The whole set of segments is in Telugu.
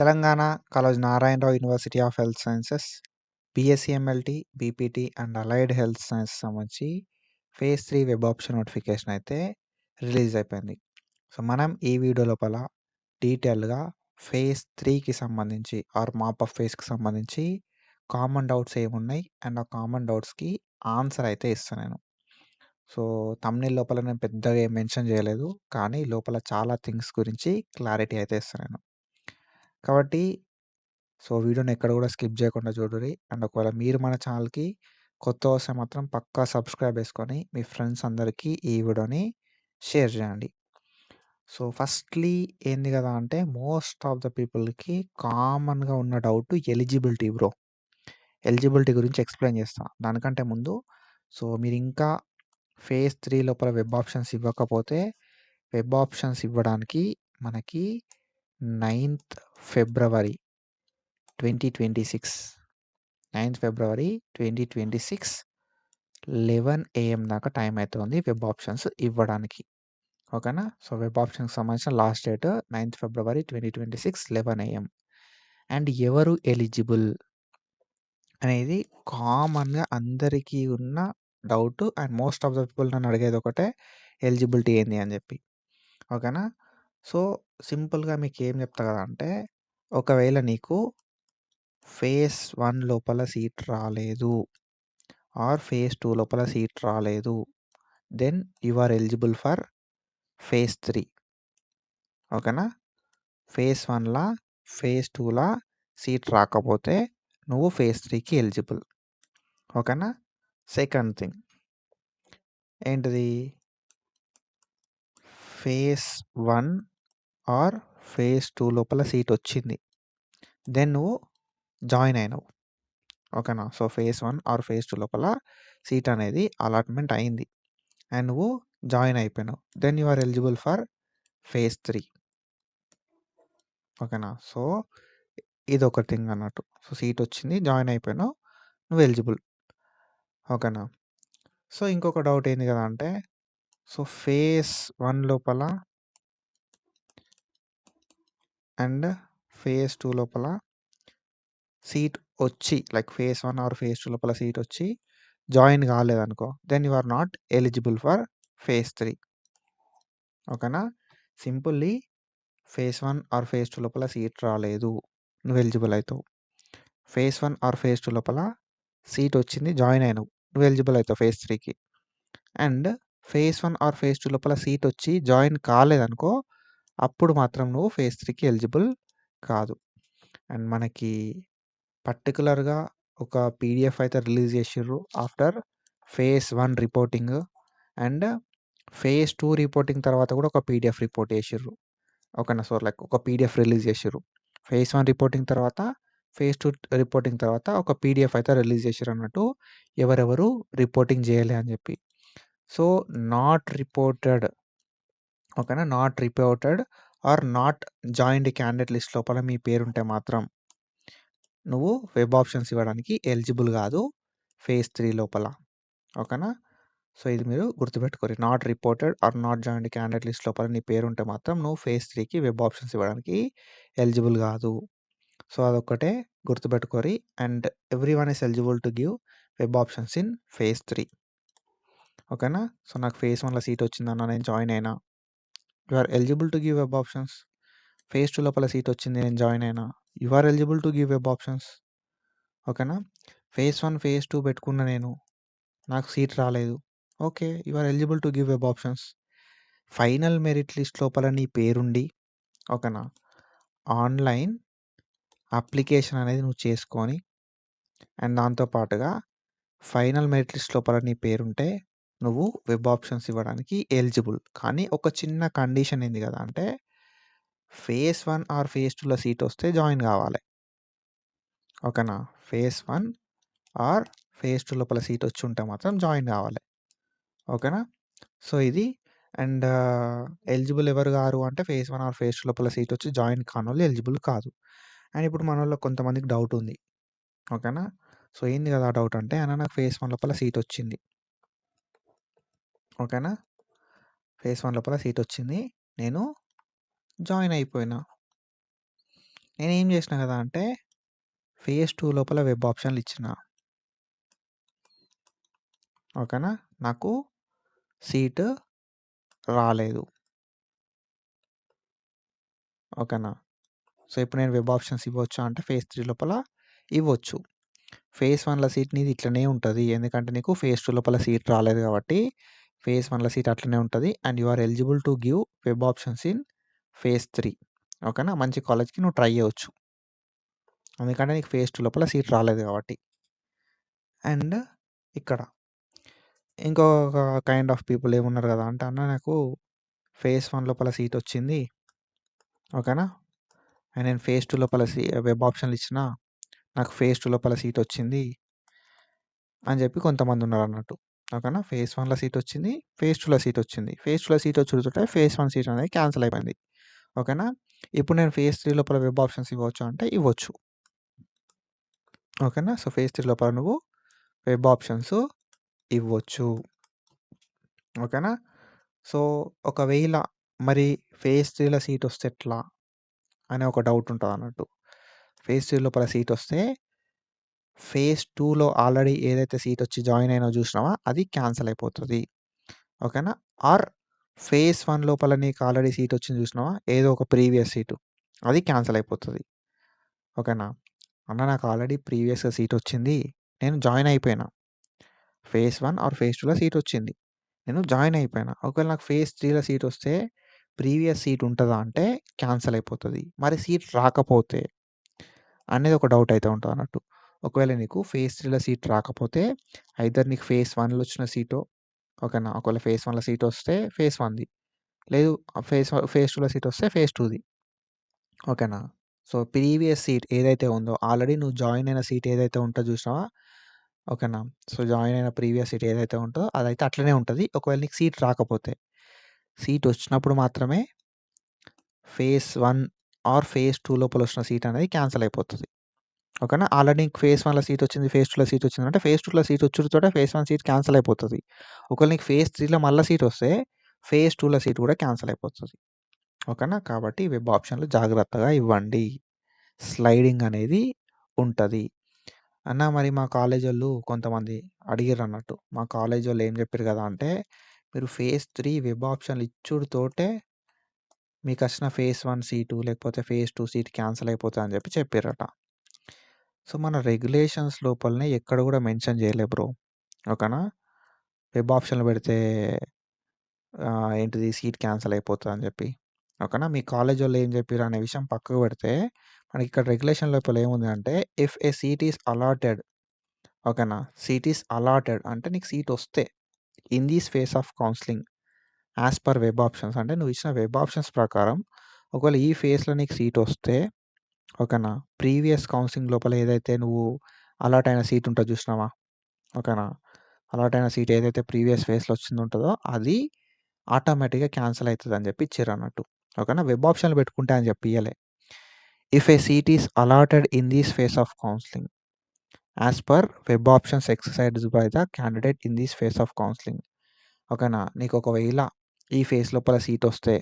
Telangana Kaloji Narayana Rao university of health sciences BSc MLT, BPT and allied health science సంబంధించి ఫేజ్ 3 వెబ్ ఆప్షన్ నోటిఫికేషన్ అయితే రిలీజ్ అయిపోయింది. సో, మనం ఈ వీడియో లోపల డీటెయిల్‌గా ఫేజ్ 3కి సంబంధించి మాప్ ఆఫ్ ఫేజ్‌కి సంబంధించి కామన్ డౌట్స్ ఏమున్నాయి అండ్ ఆ కామన్ డౌట్స్‌కి ఆన్సర్ అయితే ఇస్తా నేను. సో, థంబ్‌నెయిల్ లోపల నేను పెద్దగా ఏం మెన్షన్ చేయలేదు. కానీ లోపల చాలా థింగ్స్ గురించి క్లారిటీ అయితే ఇస్తా నేను. కాబట్టి వీడియోని ఎక్కడ కూడా స్కిప్ చేయకుండా చూడుర్రి. అండ్ ఒకవేళ మీరు మన ఛానల్‌కి కొత్తగా వస్తే మాత్రం పక్కా సబ్స్క్రైబ్ చేసుకొని మీ ఫ్రెండ్స్ అందరికీ ఈ వీడియోని షేర్ చేయండి. సో, ఫస్ట్‌లీ ఏంది కదా అంటే మోస్ట్ ఆఫ్ ద పీపుల్‌కి కామన్‌గా ఉన్న డౌట్ ఎలిజిబిలిటీ బ్రో. ఎలిజిబిలిటీ గురించి ఎక్స్‌ప్లెయిన్ చేస్తా. దానికంటే ముందు మీరింకా ఫేజ్ 3 లోపల వెబ్ ఆప్షన్స్ ఇవ్వకపోతే వెబ్ ఆప్షన్స్ ఇవ్వడానికి మనకి ninth February 2026 ninth February 2026 11 AM దాకా టైం అయితే ఉంది వెబ్ ఆప్షన్స్ ఇవ్వడానికి. ఓకేనా? సో, వెబ్ ఆప్షన్‌కి సంబంధించిన last date ninth February 2026 11 AM. And ఎవరు ఎలిజిబుల్ అనేది కామన్‌గా అందరికీ ఉన్న doubt. And most of the people నన్ను అడిగేది ఒకటే ఎలిజిబిలిటీ ఏంది అని చెప్పి. ఓకేనా? సో, సింపుల్‌గా మీకేం చెప్తా కదా అంటే ఒకవేళ నీకు ఫేజ్ 1 లోపల సీట్ రాలేదు ఫేజ్ 2 లోపల సీట్ రాలేదు. Then you are eligible for phase 3. ఓకేనా? ఫేజ్ 1లా, ఫేజ్ 2లా సీట్ రాకపోతే నువ్వు ఫేజ్ 3కి ఎలిజిబుల్. ఓకేనా? సెకండ్ థింగ్ ఏంటిది? ఫేజ్ 1 ఆర్ ఫేజ్ 2 లోపల సీట్ వచ్చింది. దెన్ నువ్వు జాయిన్ అయినావు. ఓకేనా? సో, ఫేజ్ 1 ఆర్ ఫేజ్ 2 లోపల సీట్ అనేది అలాట్‌మెంట్ అయింది. అండ్ నువ్వు జాయిన్ అయిపోయినావు. Then you are eligible for phase 3. ఓకేనా? సో, ఇదొక థింగ్ అన్నట్టు. సో, సీట్ వచ్చింది, జాయిన్ అయిపోయినావు, నువ్వు ఎలిజిబుల్. ఓకేనా? సో, ఇంకొక డౌట్ ఏంది కదా అంటే ఫేజ్ 1 లోపల అండ్ ఫేజ్ 2 లోపల సీట్ వచ్చి ఫేజ్ 1 ఆర్ ఫేజ్ 2 లోపల సీట్ వచ్చి జాయిన్ కాలేదనుకో, then you are not eligible for phase 3. ఓకేనా? సింపుల్లీ ఫేజ్ 1 ఆర్ ఫేజ్ 2 లోపల సీట్ రాలేదు, నువ్వు ఎలిజిబుల్ అవుతావు. ఫేజ్ 1 ఆర్ ఫేజ్ 2 లోపల సీట్ వచ్చింది, జాయిన్ అయినావు, నువ్వు ఎలిజిబుల్ అవుతావు ఫేజ్ 3కి. అండ్ ఫేజ్ 1 ఆర్ ఫేజ్ 2 లోపల సీట్ వచ్చి జాయిన్ కాలేదనుకో, అప్పుడు మాత్రం నువ్వు ఫేజ్ 3కి ఎలిజిబుల్ కాదు. అండ్ మనకి పర్టిక్యులర్‌గా ఒక పీడిఎఫ్ అయితే రిలీజ్ చేసిర్రు after phase 1 reporting and phase 2 reporting తర్వాత కూడా ఒక పీడిఎఫ్ రిపోర్ట్ చేసిర్రు. ఓకేనా? సో, ఒక పీడిఎఫ్ రిలీజ్ చేసిర్రు. ఫేజ్ 1 రిపోర్టింగ్ తర్వాత, ఫేజ్ 2 రిపోర్టింగ్ తర్వాత ఒక పీడిఎఫ్ అయితే రిలీజ్ చేసిర్రన్నట్టు. ఎవరెవరు రిపోర్టింగ్ చేయలే అని చెప్పి. సో, నాట్ రిపోర్టెడ్ ఓకేనా? Not reported or not joined candidate list లోపల మీ పేరుంటే మాత్రం నువ్వు వెబ్ ఆప్షన్స్ ఇవ్వడానికి ఎలిజిబుల్ కాదు ఫేజ్ 3 లోపల. ఓకేనా? సో, ఇది మీరు గుర్తుపెట్టుకోండి. Not reported or not joined candidate list లోపల నీ పేరుంటే మాత్రం నువ్వు ఫేజ్ 3కి వెబ్ ఆప్షన్స్ ఇవ్వడానికి ఎలిజిబుల్ కాదు. సో, అదొక్కటే గుర్తుపెట్టుకోరి. And everyone is eligible to give web options in phase 3. ఓకేనా? సో, నాకు ఫేజ్ 1లో సీట్ వచ్చిందన్న, నేను జాయిన్ అయినా. You are eligible to give web options. Phase 2 లోపల సీట్ వచ్చింది, నేను జాయిన్ అయినా. You are eligible to give web options. ఓకేనా? ఫేజ్ 1, ఫేజ్ 2 పెట్టుకున్న నేను, నాకు సీట్ రాలేదు. Okay. You are eligible to give web options. Final merit list లోపల నీ పేరుండి, ఓకేనా, ఆన్‌లైన్ అప్లికేషన్ అనేది నువ్వు చేసుకొని అండ్ దాంతో పాటుగా ఫైనల్ మెరిట్ లిస్ట్ లోపల నీ పేరుంటే నువ్వు వెబ్ ఆప్షన్స్ ఇవ్వడానికి ఎలిజిబుల్. కానీ ఒక చిన్న కండిషన్ ఏంది కదా అంటే ఫేజ్ 1 ఆర్ ఫేజ్ 2లో సీట్ వస్తే జాయిన్ కావాలి. ఓకేనా? ఫేజ్ 1 ఆర్ ఫేజ్ 2 లోపల సీట్ వచ్చి ఉంటే మాత్రం జాయిన్ కావాలి. ఓకేనా? సో, ఇది అండ్ ఎలిజిబుల్ ఎవరు గారు అంటే ఫేజ్ 1 ఆర్ ఫేజ్ 2 లోపల సీట్ వచ్చి జాయిన్ కానోళ్ళు ఎలిజిబుల్ కాదు. అండ్ ఇప్పుడు మనోళ్ళలో కొంతమందికి డౌట్ ఉంది. ఓకేనా? సో, ఏంది కదా డౌట్ అంటే అన్న నాకు ఫేజ్ 1 లోపల సీట్ వచ్చింది. ఓకేనా? ఫేజ్ 1 లోపల సీట్ వచ్చింది. నేను జాయిన్ అయిపోయినా. నేనేం చేసినా కదా అంటే ఫేజ్ 2 లోపల వెబ్ ఆప్షన్లు ఇచ్చిన. ఓకేనా. నాకు సీట్ రాలేదు. ఓకేనా. సో ఇప్పుడు నేను వెబ్ ఆప్షన్స్ ఇవ్వచ్చా అంటే ఫేజ్ 3 లోపల ఇవ్వచ్చు. ఫేజ్ 1లో సీట్ నీది ఇట్లనే ఉంటుంది, ఎందుకంటే నీకు ఫేజ్ 2 లోపల సీట్ రాలేదు కాబట్టి ఫేజ్ 1లో సీట్ అట్లనే ఉంటుంది. And you are eligible to give web options in phase 3. ఓకేనా. మంచి కాలేజ్కి నువ్వు ట్రై చేయవచ్చు, ఎందుకంటే నీకు ఫేజ్ 2 లోపల సీట్ రాలేదు కాబట్టి. అండ్ ఇక్కడ ఇంకొక కైండ్ ఆఫ్ పీపుల్ ఏమున్నారు కదా అంటే, అన్న నాకు ఫేజ్ 1 లోపల సీట్ వచ్చింది. ఓకేనా. అండ్ నేను ఫేజ్ 2 లోపల వెబ్ ఆప్షన్లు ఇచ్చిన, నాకు ఫేజ్ 2 లోపల సీట్ వచ్చింది అని చెప్పి కొంతమంది ఉన్నారు అన్నట్టు. ఓకేనా. ఫేజ్ 1లో సీట్ వచ్చింది, ఫేజ్ 2లో సీట్ వచ్చింది. ఫేజ్ 2లో సీట్ వచ్చుడుతోటే ఫేజ్ 1 సీట్ అనేది క్యాన్సిల్ అయిపోయింది. ఓకేనా. ఇప్పుడు నేను ఫేజ్ 3 లోపల వెబ్ ఆప్షన్స్ ఇవ్వచ్చు అంటే ఇవ్వచ్చు. ఓకేనా. సో ఫేజ్ 3 లోపల నువ్వు వెబ్ ఆప్షన్స్ ఇవ్వచ్చు. ఓకేనా. సో ఒకవేళ మరి ఫేజ్ 3లో సీట్ వస్తే ఎట్లా అనే ఒక డౌట్ ఉంటుంది అన్నట్టు. ఫేజ్ 3 లోపల సీట్ వస్తే ఫేజ్ 2లో ఆల్రెడీ ఏదైతే సీట్ వచ్చి జాయిన్ అయినా చూసినావా అది క్యాన్సిల్ అయిపోతుంది. ఓకేనా. ఆర్ ఫేజ్ 1 లోపల నీకు ఆల్రెడీ సీట్ వచ్చింది చూసినావా, ఏదో ఒక ప్రీవియస్ సీటు, అది క్యాన్సిల్ అయిపోతుంది. ఓకేనా. అన్న నాకు ఆల్రెడీ ప్రీవియస్గా సీట్ వచ్చింది, నేను జాయిన్ అయిపోయినా. ఫేజ్ 1 ఆర్ ఫేజ్ 2లో సీట్ వచ్చింది, నేను జాయిన్ అయిపోయినా. ఒకవేళ నాకు ఫేజ్ 3లో సీట్ వస్తే ప్రీవియస్ సీట్ ఉంటుందా అంటే క్యాన్సిల్ అయిపోతుంది. మరి సీట్ రాకపోతే అనేది ఒక డౌట్ అయితే ఉంటుంది అన్నట్టు. ఒకవేళ నీకు ఫేజ్ 3లో సీట్ రాకపోతే ఐదర్ నీకు ఫేజ్ 1లో వచ్చిన సీటో, ఓకేనా. ఒకవేళ ఫేజ్ 1లో సీట్ వస్తే ఫేజ్ 1ది, లేదు ఫేజ్ 2లో సీట్ వస్తే ఫేజ్ 2ది. ఓకేనా. సో ప్రీవియస్ సీట్ ఏదైతే ఉందో, ఆల్రెడీ నువ్వు జాయిన్ అయిన సీట్ ఏదైతే ఉంటుందో చూసినావా, ఓకేనా. సో జాయిన్ అయిన ప్రీవియస్ సీట్ ఏదైతే ఉంటుందో అదైతే అట్లనే ఉంటుంది. ఒకవేళ నీకు సీట్ రాకపోతే, సీట్ వచ్చినప్పుడు మాత్రమే ఫేజ్ 1 ఆర్ ఫేజ్ 2 లోపల వచ్చిన సీట్ అనేది క్యాన్సిల్ అయిపోతుంది. ఓకేనా. ఆల్రెడీ నీకు ఫేజ్ 1లో సీట్ వచ్చింది, ఫేజ్ 2లో సీట్ వచ్చింది అంటే ఫేజ్ 2లో సీట్ వచ్చుడుతోటే ఫేజ్ 1 సీట్ క్యాన్సిల్ అయిపోతుంది. ఒకవేళ నీకు ఫేజ్ 3లో మళ్ళీ సీట్ వస్తే ఫేజ్ 2లో సీట్ కూడా క్యాన్సిల్ అయిపోతుంది. ఓకేనా. కాబట్టి వెబ్ ఆప్షన్లు జాగ్రత్తగా ఇవ్వండి, స్లైడింగ్ అనేది ఉంటుంది. అన్న మరి మా కాలేజ్ వాళ్ళు కొంతమంది అడిగారు అన్నట్టు, మా కాలేజ్ వాళ్ళు ఏం చెప్పారు కదా అంటే, మీరు ఫేజ్ 3 వెబ్ ఆప్షన్లు ఇచ్చుడుతోటే మీకు వచ్చిన ఫేజ్ 1 సీటు లేకపోతే ఫేజ్ 2 సీట్ క్యాన్సిల్ అయిపోతుంది అని చెప్పి చెప్పారట. సో మన రెగ్యులేషన్స్ లోపలనే ఎక్కడ కూడా మెన్షన్ చేయలే బ్రో. ఓకేనా. వెబ్ ఆప్షన్లు పెడితే ఏంటిది సీట్ క్యాన్సిల్ అయిపోతుంది అని చెప్పి. ఓకేనా. మీ కాలేజ్ వాళ్ళు ఏం చెప్పారు అనే విషయం పక్కకు పెడితే, మనకి ఇక్కడ రెగ్యులేషన్ లోపల ఏముంది అంటే, if A seat is allotted, ఓకేనా. సీట్ ఈస్ అలాటెడ్ అంటే నీకు సీట్ వస్తే in these face of counselling as per web options, అంటే నువ్వు ఇచ్చిన వెబ్ ఆప్షన్స్ ప్రకారం ఒకవేళ ఈ ఫేస్లో నీకు సీట్ వస్తే, ఓకేనా. ప్రీవియస్ కౌన్సిలింగ్ లోపల ఏదైతే నువ్వు అలాట్ అయిన సీట్ ఉంటుంది చూసినావా, ఓకేనా. అలాట్ అయిన సీట్ ఏదైతే ప్రీవియస్ ఫేస్లో వచ్చింది ఉంటుందో అది ఆటోమేటిక్గా క్యాన్సిల్ అవుతుంది అని చెప్పి ఇచ్చారు అన్నట్టు. ఓకేనా. వెబ్ ఆప్షన్లు పెట్టుకుంటే అని చెప్పి ఇయ్యలే. If A seat is allotted in these face of counselling as per web options exercised by the candidate in these face of counselling. ఓకేనా. నీకు ఒకవేళ ఈ ఫేస్ లోపల సీట్ వస్తే,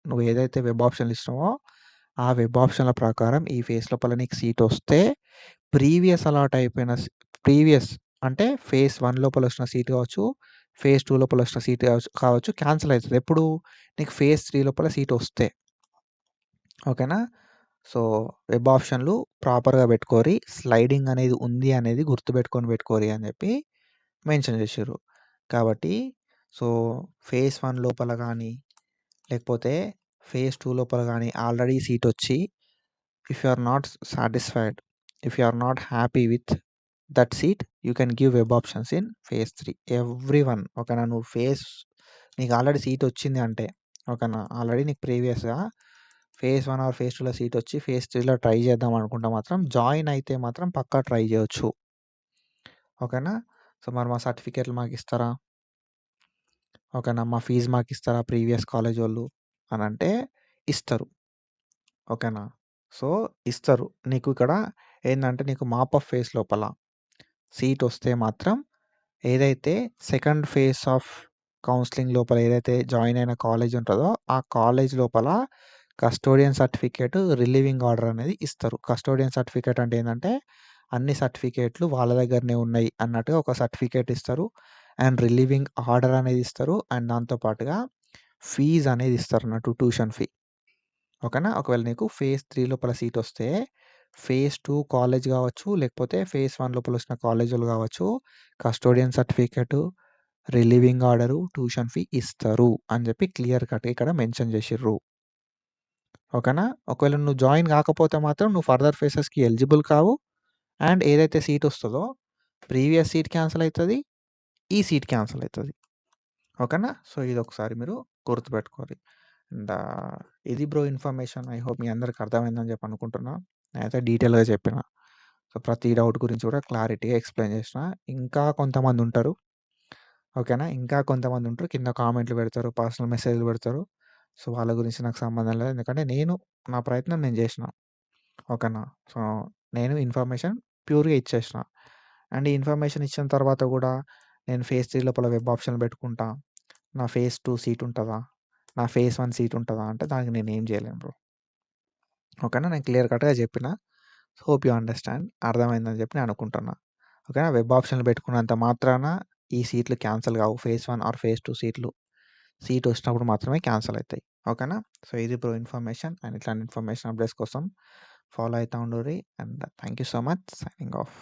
నువ్వు ఏదైతే వెబ్ ఆప్షన్లు ఇచ్చినావో ఆ వెబ్ ఆప్షన్ల ప్రకారం ఈ ఫేస్ లోపల నీకు సీట్ వస్తే ప్రీవియస్ అలాట్ అయిపోయిన ప్రీవియస్ అంటే ఫేజ్ 1 లోపల వచ్చిన సీట్ కావచ్చు, ఫేజ్ 2 లోపల వచ్చిన సీట్ కావచ్చు క్యాన్సిల్ అవుతుంది. ఎప్పుడు నీకు ఫేజ్ 3 లోపల సీట్ వస్తే. ఓకేనా. సో వెబ్ ఆప్షన్లు ప్రాపర్గా పెట్టుకోరి, స్లైడింగ్ అనేది ఉంది అనేది గుర్తుపెట్టుకొని పెట్టుకోరి అని చెప్పి మెన్షన్ చేసారు. కాబట్టి సో ఫేజ్ 1 లోపల కానీ లేకపోతే ఫేజ్ 2 లోపల కానీ ఆల్రెడీ సీట్ వచ్చి, if you are not satisfied, if you are not happy with that seat, you can give web options in phase 3 everyone. ఓకేనా. నువ్వు నీకు ఆల్రెడీ సీట్ వచ్చింది అంటే, ఓకేనా, ఆల్రెడీ నీకు ప్రీవియస్గా ఫేజ్ 1 ఆర్ ఫేజ్ 2లో సీట్ వచ్చి ఫేజ్ 3లో ట్రై చేద్దాం అనుకుంటే మాత్రం జాయిన్ అయితే మాత్రం పక్కా ట్రై చేయొచ్చు. ఓకేనా. సో మరి మా సర్టిఫికేట్లు మాకు ఇస్తారా, ఓకేనా, మా ఫీజు మాకు ఇస్తారా ప్రీవియస్ కాలేజ్ వాళ్ళు అని అంటే ఇస్తారు. ఓకేనా. సో ఇస్తారు. నీకు ఇక్కడ ఏంటంటే నీకు మాప్ ఆఫ్ ఫేజ్ లోపల సీట్ వస్తే మాత్రం ఏదైతే సెకండ్ ఫేజ్ ఆఫ్ కౌన్సిలింగ్ లోపల ఏదైతే జాయిన్ అయిన కాలేజ్ ఉంటుందో ఆ కాలేజ్ లోపల కస్టోడియన్ సర్టిఫికేట్, రిలీవింగ్ ఆర్డర్ అనేది ఇస్తారు. కస్టోడియన్ సర్టిఫికేట్ అంటే ఏందంటే, అన్ని సర్టిఫికేట్లు వాళ్ళ దగ్గరనే ఉన్నాయి అన్నట్టుగా ఒక సర్టిఫికేట్ ఇస్తారు. అండ్ రిలీవింగ్ ఆర్డర్ అనేది ఇస్తారు. అండ్ దాంతో పాటుగా ఫీజ్ అనేది ఇస్తారన్నట్టు, ట్యూషన్ ఫీ. ఓకేనా. ఒకవేళ నీకు ఫేజ్ 3 లోపల సీటొస్తే, ఫేజ్ 2 కాలేజ్ గావచ్చు, లేకపోతే ఫేజ్ 1 లోపల వచ్చిన కాలేజీలు గావచ్చు, custodian certificate, relieving order, tuition fee ఇస్తారు అని జెప్పి క్లియర్ కట్‌గా ఇక్కడ మెన్షన్ జేషిర్రు. ఓకేనా. ఒకవేళ నువ్వు జాయిన్ గాకపోతే మాత్రం నువ్వు ఫర్దర్ ఫేజెస్‌కి ఎలిజిబుల్ కావు. అండ్ ఏదైతే సీటొస్తదో, ప్రీవియస్ సీట్ క్యాన్సెల్ అయితది. ఈ సీట్ క్యాన్సెల్ అయితది. ఓకేనా. సో, ఇదొకసారి మీరు గుర్తుపెట్టుకోవాలి. అండ్ ఇది బ్రో ఇన్ఫర్మేషన్. ఐ హోప్ మీ అందరికి అర్థమైందని చెప్పి అనుకుంటున్నా. నేనైతే డీటెయిల్‌గా చెప్పిన. సో, ప్రతి డౌట్ గురించి కూడా క్లారిటీగా ఎక్స్‌ప్లెయిన్ చేసిన. ఇంకా కొంతమందుంటారు. ఓకేనా. ఇంకా కొంతమందుంటారు. కింద కామెంట్లు పెడతారు, పర్సనల్ మెసేజ్‌లు పెడతారు. సో, వాళ్ళ గురించి నాకు సంబంధం లేదు. ఎందుకంటే నేను నా ప్రయత్నం నేను చేసిన. ఓకేనా. సో, నేను ఇన్ఫర్మేషన్ ప్యూర్‌గా ఇచ్చేసిన. అండ్ ఈ ఇన్ఫర్మేషన్ ఇచ్చిన తర్వాత కూడా నేను ఫేజ్ 3 లోపల వెబ్ ఆప్షన్‌లు పెట్టుకుంటా. నా ఫేజ్ 2 సీట్ ఉంటదా? నా ఫేజ్ 1 సీట్ ఉంటదా? అంటే దానికి నేనేం చేయలేను బ్రో. ఓకేనా. నేను క్లియర్ కట్‌గా చెప్పిన. Hope you understand. అర్థమైందని చెప్పి నేను అనుకుంటున్నా. ఓకేనా. వెబ్ ఆప్షన్‌లు పెట్టుకున్నంత మాత్రాన ఈ సీట్లు క్యాన్సెల్ కావు. ఫేజ్ 1 ఆర్ ఫేజ్ 2 సీట్లు. సీట్ వచ్చినప్పుడు మాత్రమే క్యాన్సెల్ అయితాయి. ఓకేనా. సో, ఇది బ్రో ఇన్ఫర్మేషన్. అండ్ ఇట్లాంటి ఇన్ఫర్మేషన్ అప్డేట్స్ కోసం ఫాలో అయితా ఉండుర్రి. And thank you so much. Signing of.